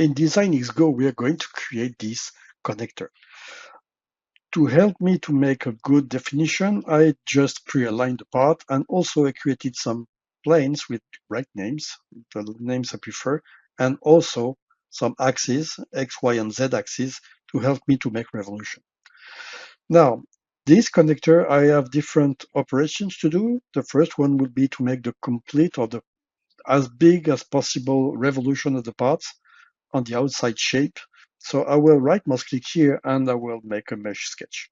in Design X Go, we are going to create this connector. To help me to make a good definition, I just pre-aligned the part, and also I created some planes with right names, the names I prefer, and also some axes, X, Y, and Z axes, to help me to make revolution. Now, this connector, I have different operations to do. The first one would be to make the complete or the as big as possible revolution of the parts on the outside shape. So I will right mouse click here and I will make a mesh sketch.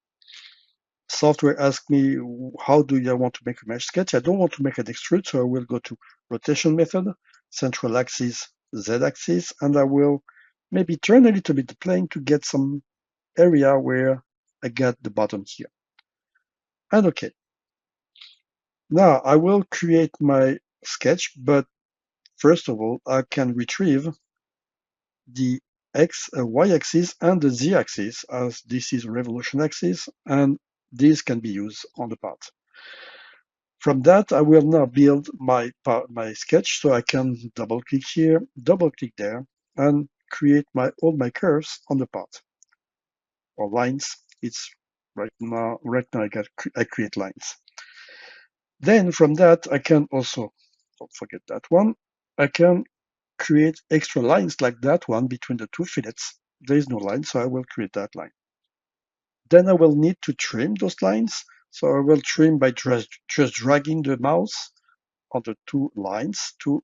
Software asks me, how do I want to make a mesh sketch? I don't want to make an extrude, so I will go to rotation method, central axis, Z axis, and I will maybe turn a little bit the plane to get some area where I get the bottom here. And okay. Now I will create my sketch, but first of all, I can retrieve the y-axis and the z-axis, as this is a revolution axis, and these can be used on the part. From that, I will now build my sketch, so I can double click here, double click there, and create all my curves on the part, or lines. It's right now I create lines. Then from that, I can also, don't forget that one, I can create extra lines like that one between the two fillets. There is no line, so I will create that line. Then I will need to trim those lines. So I will trim by just dragging the mouse on the two lines to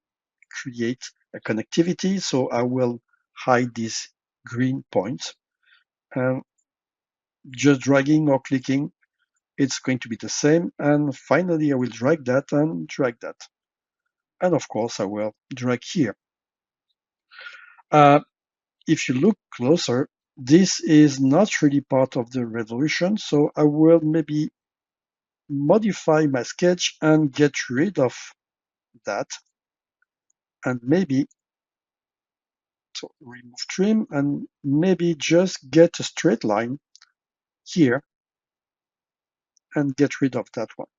create a connectivity. So I will hide this green point, and just dragging or clicking, it's going to be the same. And finally, I will drag that and drag that. And of course, I will drag here. If you look closer, this is not really part of the revolution, so I will maybe modify my sketch and get rid of that, and maybe so remove trim and maybe just get a straight line here and get rid of that one.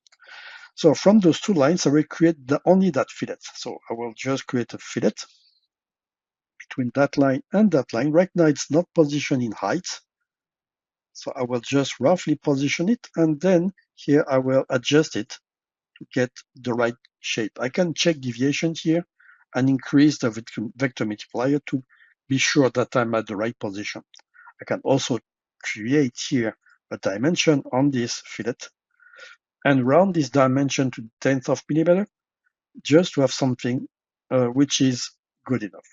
So from those two lines, I will create only that fillet. So I will just create a fillet between that line and that line. Right now, it's not positioned in height. So I will just roughly position it, and then here I will adjust it to get the right shape. I can check deviation here and increase the vector multiplier to be sure that I'm at the right position. I can also create here a dimension on this fillet and round this dimension to 10th of millimeter just to have something which is good enough.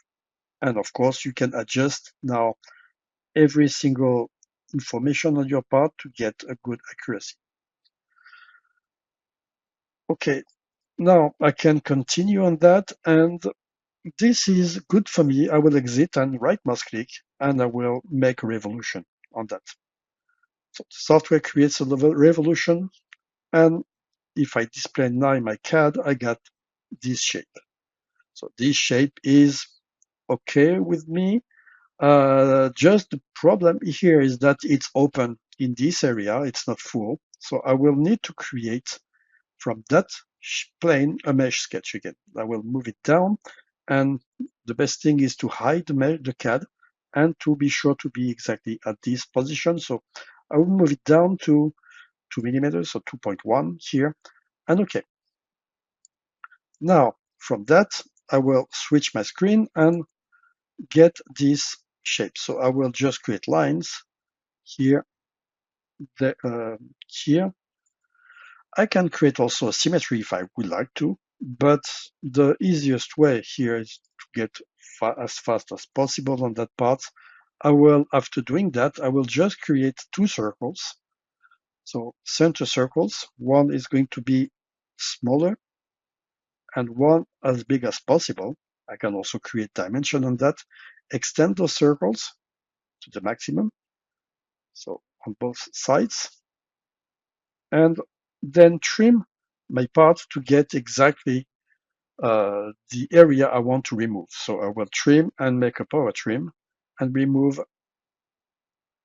And of course, you can adjust now every single information on your part to get a good accuracy. Okay, now I can continue on that, and this is good for me. I will exit and right mouse click, and I will make a revolution on that. So the software creates a revolution, and if I display now in my CAD, I got this shape. So this shape is okay with me. Just the problem here is that it's open in this area, it's not full. So I will need to create from that plane a mesh sketch again. I will move it down, and the best thing is to hide the CAD and to be sure to be exactly at this position. So I will move it down to 2 millimeters, so 2.1 here, and okay. Now from that, I will switch my screen and get this shape. So I will just create lines here, here. I can create also a symmetry if I would like to, but the easiest way here is to get as fast as possible on that part. I will, after doing that, I will just create two circles. So center circles, one is going to be smaller and one as big as possible. I can also create dimension on that, extend those circles to the maximum, so on both sides, and then trim my part to get exactly the area I want to remove. So I will trim and make a power trim and remove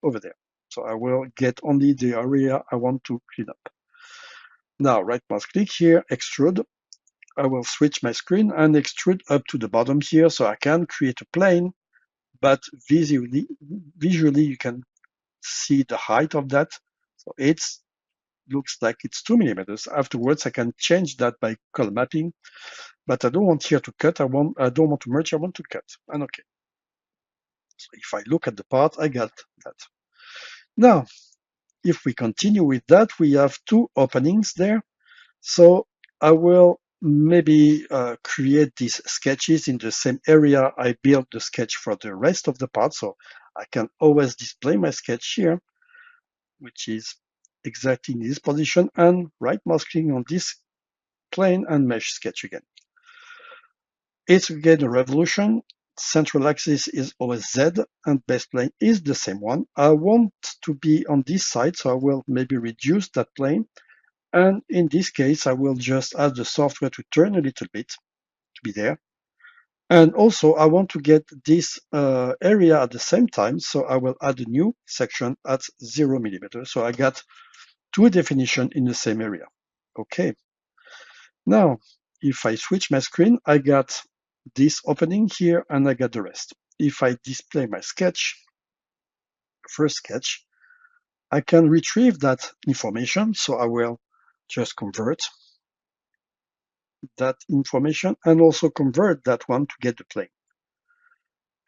over there. So I will get only the area I want to clean up. Now right mouse click here, extrude. I will switch my screen and extrude up to the bottom here, so I can create a plane but visually you can see the height of that. So it looks like it's 2 millimeters. Afterwards, I can change that by color mapping, but I don't want here to cut. I don't want to merge. I want to cut. And okay. So if I look at the part, I got that. Now, if we continue with that, we have two openings there. So I will maybe create these sketches in the same area I built the sketch for the rest of the part. So I can always display my sketch here, which is exactly in this position, and right mouse clicking on this plane and mesh sketch again. It's again a revolution. Central axis is always Z and base plane is the same one. I want to be on this side, so I will maybe reduce that plane. And in this case, I will just ask the software to turn a little bit to be there. And also I want to get this area at the same time. So I will add a new section at 0 millimeters. So I got two definitions in the same area. Okay. Now, if I switch my screen, I got this opening here and I got the rest. If I display my sketch, first sketch, I can retrieve that information. So I will just convert that information and also convert that one to get the plane.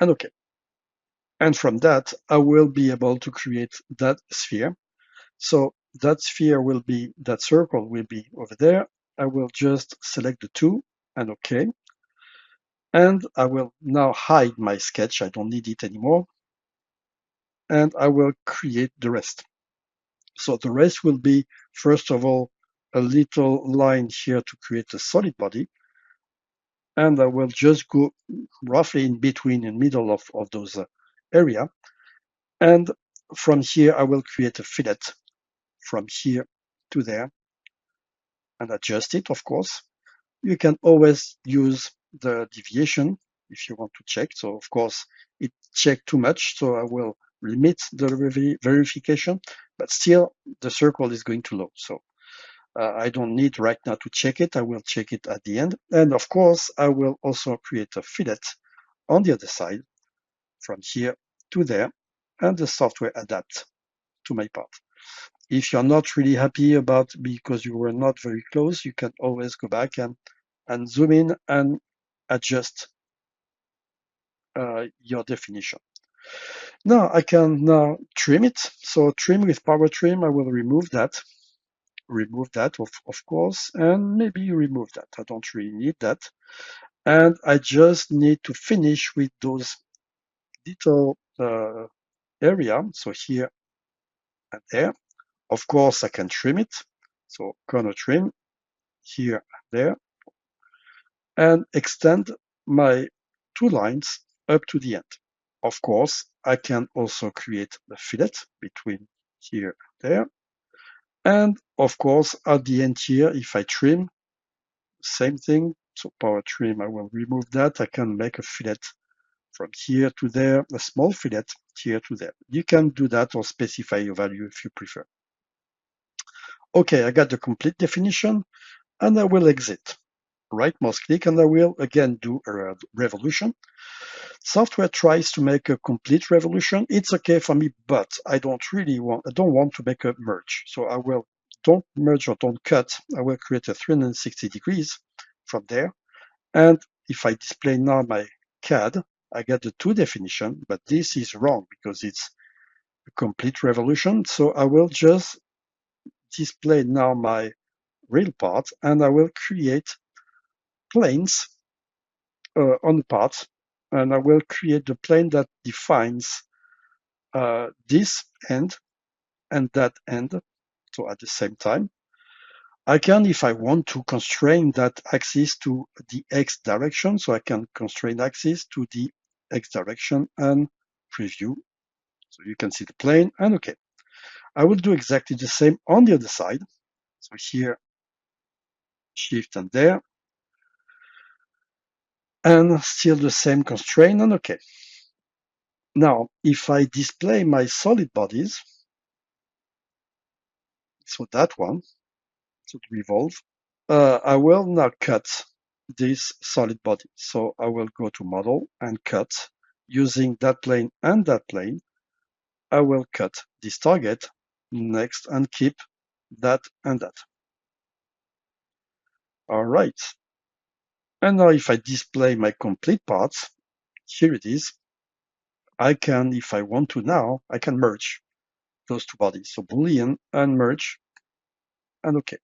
And okay. And from that, I will be able to create that sphere. So that sphere will be, that circle will be over there. I will just select the two and okay. And I will now hide my sketch. I don't need it anymore. And I will create the rest. So the rest will be, first of all, a little line here to create a solid body. And I will just go roughly in between, in middle of those area. And from here, I will create a fillet from here to there and adjust it, of course. You can always use the deviation if you want to check. So of course, it checked too much, so I will limit the verification, but still the circle is going too low. So I don't need right now to check it. I will check it at the end. And of course, I will also create a fillet on the other side from here to there, and the software adapts to my part. If you're not really happy about because you were not very close, you can always go back and zoom in and adjust your definition. Now I can now trim it. So trim with power trim, I will remove that of course, and maybe remove that. I don't really need that. And I just need to finish with those little area. So here and there. Of course, I can trim it. So corner trim here and there, and extend my two lines up to the end. Of course, I can also create a fillet between here and there. And of course, at the end here, if I trim, same thing. So power trim, I will remove that. I can make a fillet from here to there, a small fillet here to there. You can do that or specify your value if you prefer. Okay, I got the complete definition and I will exit. Right mouse click and I will again do a revolution. Software tries to make a complete revolution. It's okay for me, but I don't want to make a merge. So I will don't merge or don't cut. I will create a 360 degrees from there. And if I display now my CAD, I get the two definition, but this is wrong because it's a complete revolution. So I will just display now my real part and I will create planes on the part, and I will create the plane that defines this end and that end. So at the same time, I can, if I want to, constrain that axis to the X direction. So I can constrain axis to the X direction and preview. So you can see the plane and okay. I will do exactly the same on the other side. So here, shift and there. And still the same constraint and okay. Now, if I display my solid bodies, so that one, so to revolve, I will now cut this solid body. So I will go to model and cut using that plane and that plane, I will cut this target next and keep that and that. All right. And now if I display my complete parts, here it is. I can, if I want to now, I can merge those two bodies. So Boolean and merge and OK.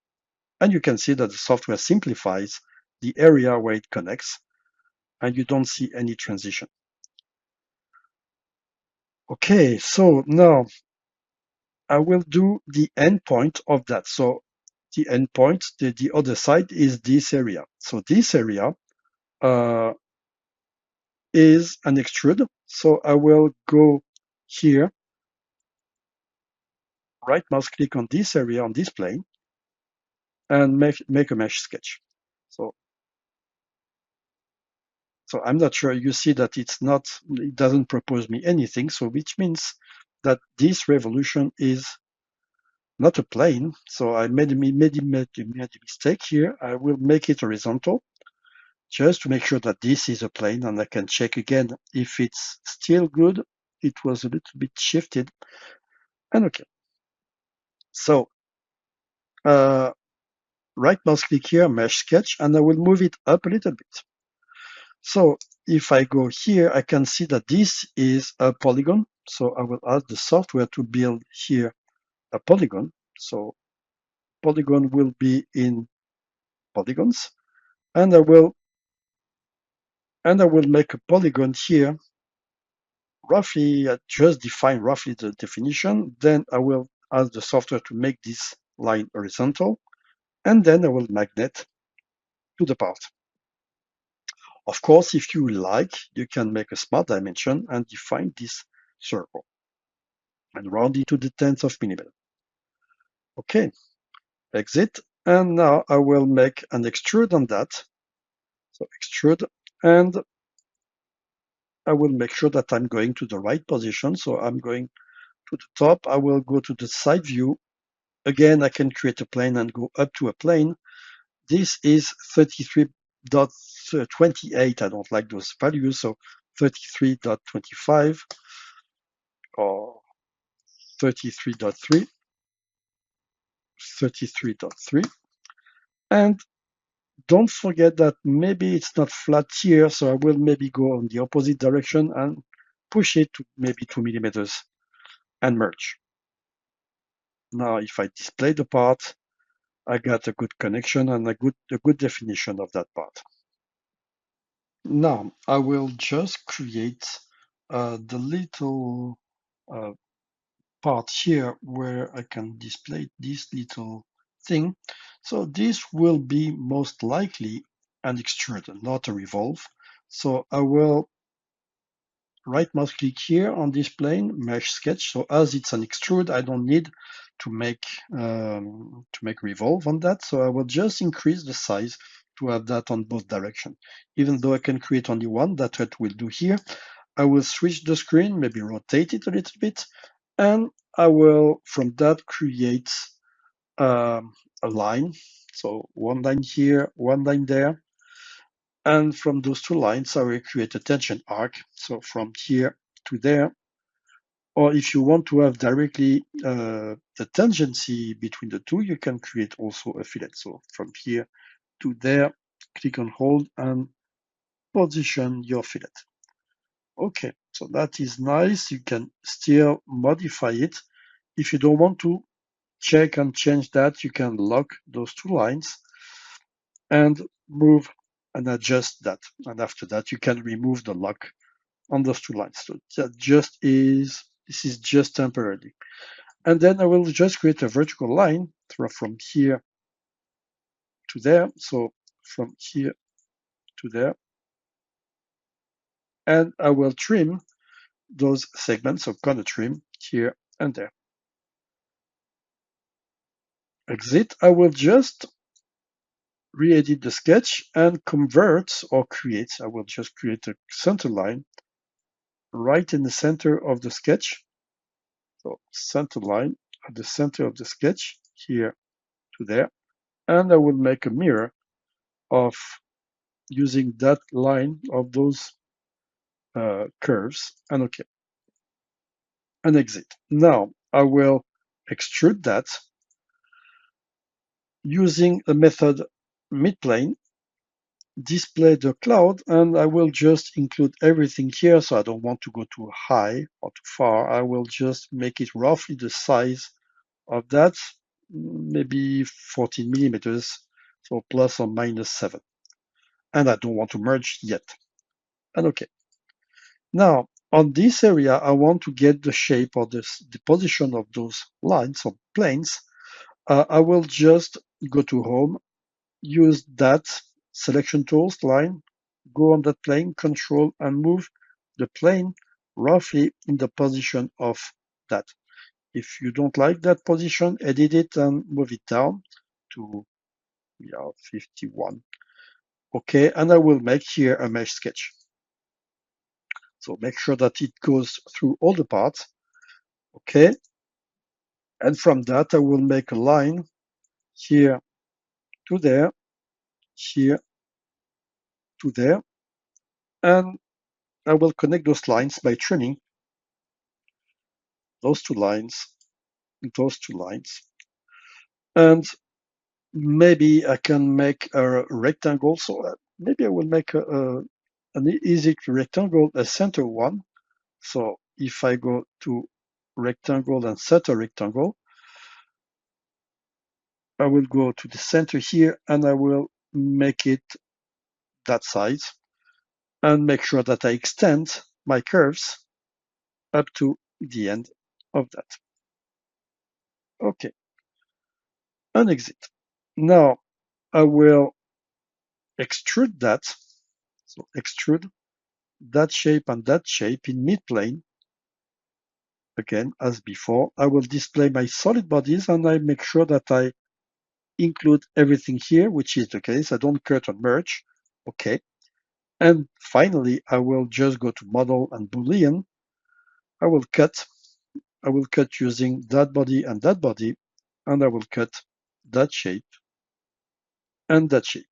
And you can see that the software simplifies the area where it connects and you don't see any transition. Okay, so now I will do the endpoint of that. So the endpoint, the other side is this area. So this area is an extrude. So I will go here, right mouse click on this area on this plane and make a mesh sketch. So I'm not sure you see that it doesn't propose me anything. So which means that this revolution is not a plane. So I made a mistake here. I will make it horizontal just to make sure that this is a plane, and I can check again if it's still good. It was a little bit shifted and OK. So right mouse click here, mesh sketch, and I will move it up a little bit. So if I go here, I can see that this is a polygon. So I will ask the software to build here a polygon. So polygon will be in polygons, and I will make a polygon here. Roughly, just define roughly the definition. Then I will ask the software to make this line horizontal, and then I will magnet to the part. Of course, if you like, you can make a smart dimension and define this circle and round it to the tenth of millimeter. Okay, exit. And now I will make an extrude on that. So extrude, and I will make sure that I'm going to the right position. So I'm going to the top. I will go to the side view. Again, I can create a plane and go up to a plane. This is 33.28. I don't like those values. So 33.25 or 33.3, 33.3. And don't forget that maybe it's not flat here. So I will maybe go on the opposite direction and push it to maybe 2 millimeters and merge. Now, if I display the part, I got a good connection and a good definition of that part. Now, I will just create the little part here where I can display this little thing. So this will be most likely an extrude, not a revolve. So I will right mouse click here on this plane, mesh sketch. So as it's an extrude, I don't need to make revolve on that. So I will just increase the size to have that on both directions. Even though I can create only one, that's what we'll do here. I will switch the screen, maybe rotate it a little bit, and I will from that create a line. So one line here, one line there. And from those two lines, I will create a tangent arc. So from here to there, or if you want to have directly the tangency between the two, you can create also a fillet. So from here to there, click on hold and position your fillet. Okay, so that is nice. You can still modify it. If you don't want to check and change that, you can lock those two lines and move and adjust that. And after that, you can remove the lock on those two lines. So this is just temporary. And then I will just create a vertical line from here to there. So from here to there. And I will trim those segments. So corner trim here and there. Exit. I will just re-edit the sketch and convert or create. I will just create a center line right in the center of the sketch. So center line at the center of the sketch here to there. And I will make a mirror of using that line of those curves, and OK. And exit. Now I will extrude that using a method midplane, display the cloud, and I will just include everything here. So I don't want to go too high or too far. I will just make it roughly the size of that, maybe 14 millimeters, so plus or minus 7. And I don't want to merge yet. And OK. Now, on this area, I want to get the shape or the position of those lines or planes. I will just go to Home, use that selection tools line, go on that plane, Control, and move the plane roughly in the position of that. If you don't like that position, edit it and move it down to 51. OK, and I will make here a mesh sketch. So make sure that it goes through all the parts. OK, and from that, I will make a line here to there, here to there, and I will connect those lines by trimming those two lines, and maybe I can make a rectangle. So maybe I will make an easy rectangle, a center one. So if I go to rectangle and set a rectangle, I will go to the center here and I will make it that size and make sure that I extend my curves up to the end of that. OK, and exit. Now I will extrude that. So extrude that shape and that shape in midplane. Again, as before, I will display my solid bodies and I make sure that I include everything here, which is the case. I don't cut or merge. OK. And finally, I will just go to Model and Boolean. I will cut using that body, and I will cut that shape and that shape.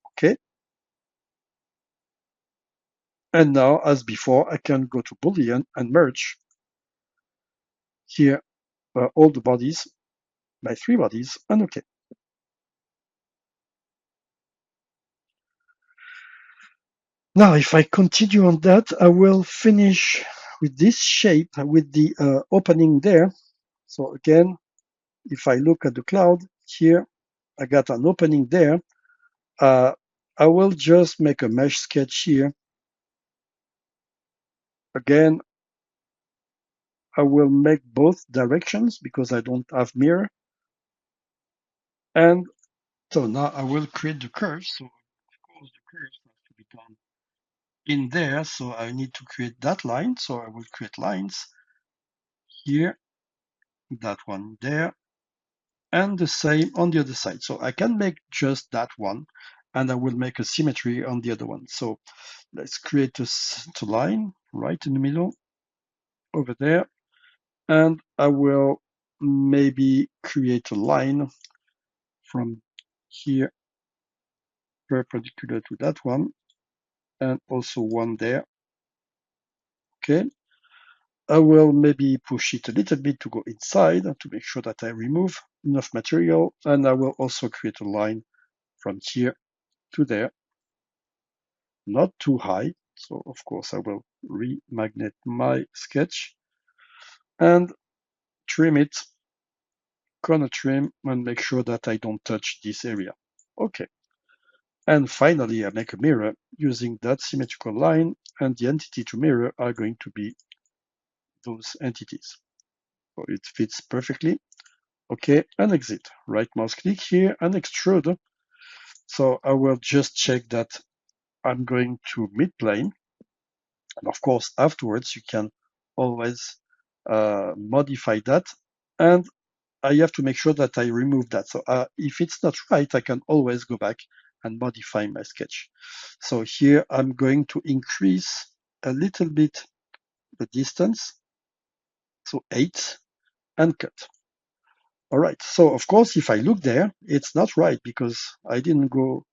OK. And now, as before, I can go to Boolean and merge here all the bodies, my 3 bodies, and OK. Now, if I continue on that, I will finish with this shape, with the opening there. So again, if I look at the cloud here, I got an opening there. I will just make a mesh sketch here. Again, I will make both directions because I don't have mirror. And so now I will create the curve. So of course the curve has to be done in there. So I need to create that line. So I will create lines here, that one there, and the same on the other side. So I can make just that one, and I will make a symmetry on the other one. So let's create a center line right in the middle over there. And I will maybe create a line from here perpendicular to that one, and also one there. Okay. I will maybe push it a little bit to go inside to make sure that I remove enough material. And I will also create a line from here to there, not too high. So of course I will remagnet my sketch and trim it, corner trim, and make sure that I don't touch this area. Okay. And finally, I make a mirror using that symmetrical line, and the entity to mirror are going to be those entities. So it fits perfectly. Okay, and exit. Right mouse click here and extrude. So I will just check that I'm going to midplane. And of course, afterwards, you can always modify that. And I have to make sure that I remove that. So if it's not right, I can always go back and modify my sketch. So here I'm going to increase a little bit the distance, so 8, and cut. All right, so of course, if I look there, it's not right because I didn't go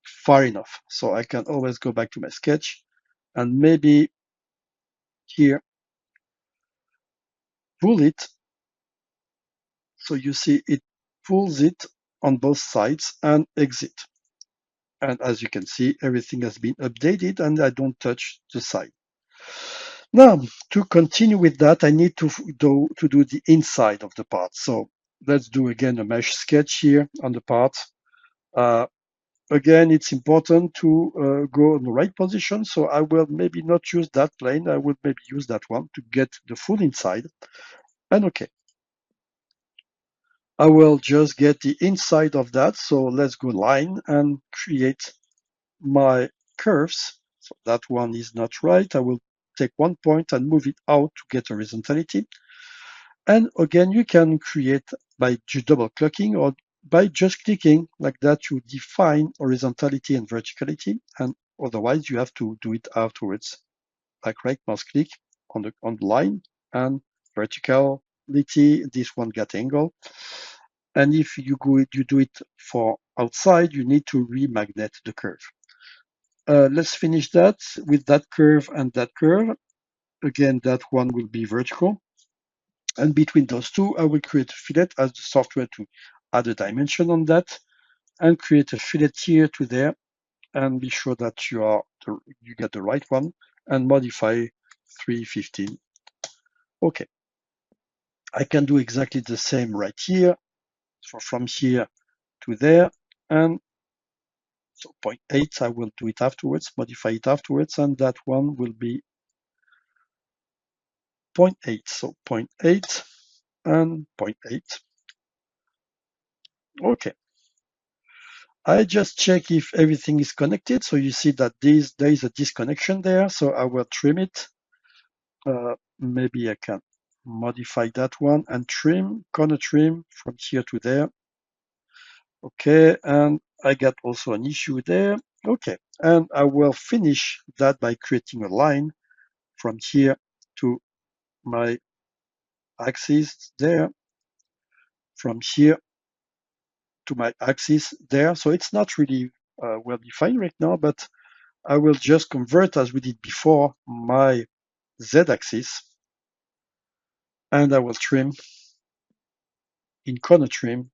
far enough. So I can always go back to my sketch and maybe here pull it. So you see it pulls it on both sides and exit. And as you can see, everything has been updated and I don't touch the side. Now, to continue with that, I need to do the inside of the part. So let's do again a mesh sketch here on the part. Again, it's important to go in the right position. So I will maybe not use that plane. I will maybe use that one to get the full inside. And okay, I will just get the inside of that. So let's go line and create my curves. So that one is not right. I will take one point and move it out to get horizontality. And again, you can create by double clicking or by just clicking like that to define horizontality and verticality. And otherwise, you have to do it afterwards, like right mouse click on the line and verticality. This one got angle. And if you do it for outside, you need to remagnet the curve. Let's finish that with that curve and that curve. Again, that one will be vertical. And between those two, I will create a fillet as the software to add a dimension on that and create a fillet here to there and be sure that you get the right one and modify 315. Okay. I can do exactly the same right here. So from here to there and so 0.8, I will do it afterwards, modify it afterwards, and that one will be 0.8. So 0.8 and 0.8. Okay. I just check if everything is connected. So you see that there is a disconnection there. So I will trim it. Maybe I can modify that one and trim, corner trim from here to there. Okay, and I got also an issue there. Okay, and I will finish that by creating a line from here to my axis there, from here to my axis there. So it's not really well defined right now, but I will just convert as we did before my z-axis, and I will trim in corner trim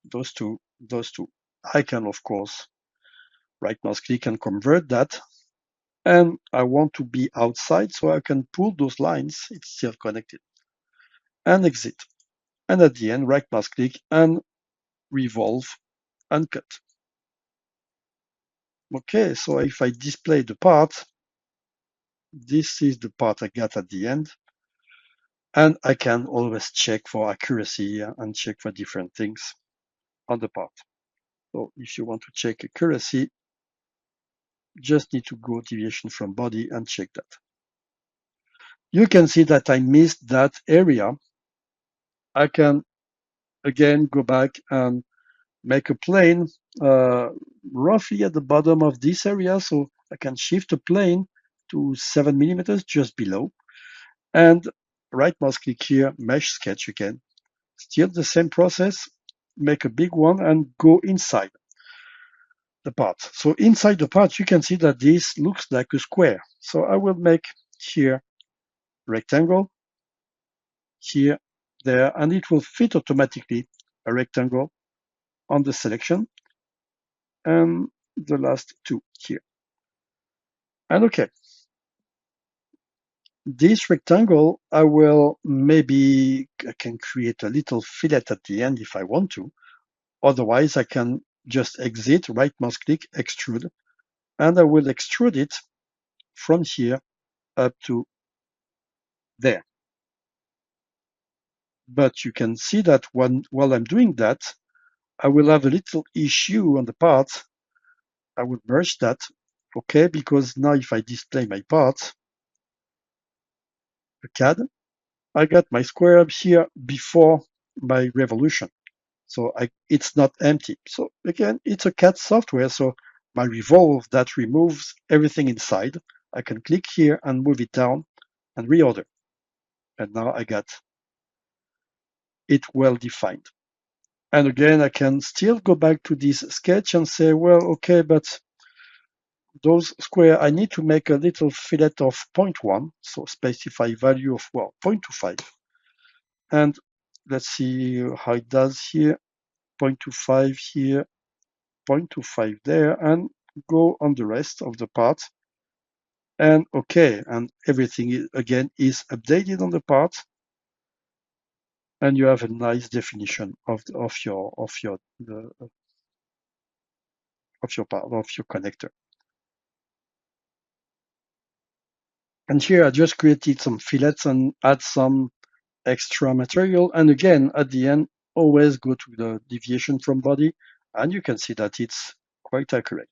those two. I can, of course, right mouse click and convert that. And I want to be outside so I can pull those lines. It's still connected and exit. And at the end, right mouse click and revolve and cut. Okay, so if I display the part, this is the part I got at the end. And I can always check for accuracy and check for different things on the part. So if you want to check accuracy, just need to go deviation from body and check that. You can see that I missed that area. I can again go back and make a plane roughly at the bottom of this area. So I can shift a plane to 7 millimeters just below and right mouse click here, mesh sketch again. Still the same process, make a big one and go inside the part. So inside the part, you can see that this looks like a square. So I will make here rectangle, here, there, and it will fit automatically a rectangle on the selection and the last two here. And okay, this rectangle, I can create a little fillet at the end if I want to. Otherwise, I can just exit, right mouse click, extrude, and I will extrude it from here up to there. But you can see that while I'm doing that, I will have a little issue on the part. I will merge that, okay, because now if I display my part, the CAD, I got my square up here before my revolution. So it's not empty. So again, it's a CAD software. So my revolve that removes everything inside. I can click here and move it down and reorder. And now I got it well defined. And again, I can still go back to this sketch and say, well, okay, but those square, I need to make a little fillet of 0.1, so specify value of, well, 0.25. And let's see how it does here. 0.25 here, 0.25 there, and go on the rest of the part. And okay, and everything again is updated on the part, and you have a nice definition of your part of your connector. And here I just created some fillets and add some extra material. And again, at the end, always go to the deviation from body, and you can see that it's quite accurate.